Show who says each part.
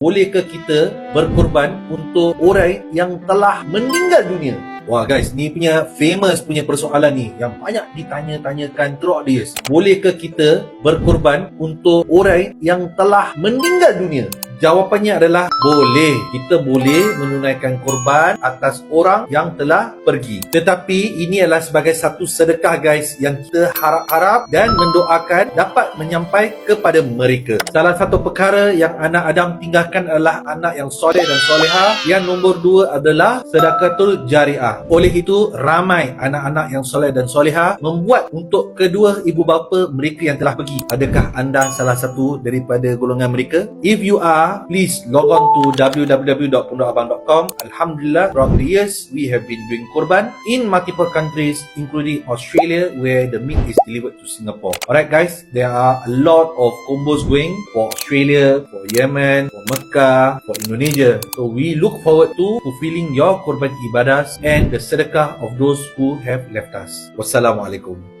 Speaker 1: Bolehkah kita berkorban untuk orang yang telah meninggal dunia? Wah guys, ni punya famous punya persoalan ni yang banyak ditanya-tanyakan throughout the years. Bolehkah kita berkorban untuk orang yang telah meninggal dunia? Jawapannya adalah boleh. Kita boleh menunaikan korban atas orang yang telah pergi. Tetapi ini adalah sebagai satu sedekah guys yang kita harap-harap dan mendoakan dapat menyampai kepada mereka. Salah satu perkara yang anak Adam tinggalkan adalah anak yang soleh dan soleha. Yang nombor 2 adalah sedekatul jariah. Oleh itu, ramai anak-anak yang soleh dan soleha membuat untuk kedua ibu bapa mereka yang telah pergi. Adakah anda salah satu daripada golongan mereka? If you are, please log on to www.pondokabang.com. Alhamdulillah, throughout the years, we have been doing korban in multiple countries, including Australia, where the meat is delivered to Singapore. Alright guys, there are a lot of combos going for Australia, for Yemen, for Mecca, for Indonesia. So we look forward to fulfilling your korban ibadahs and the sedekah of those who have left us. Wassalamualaikum.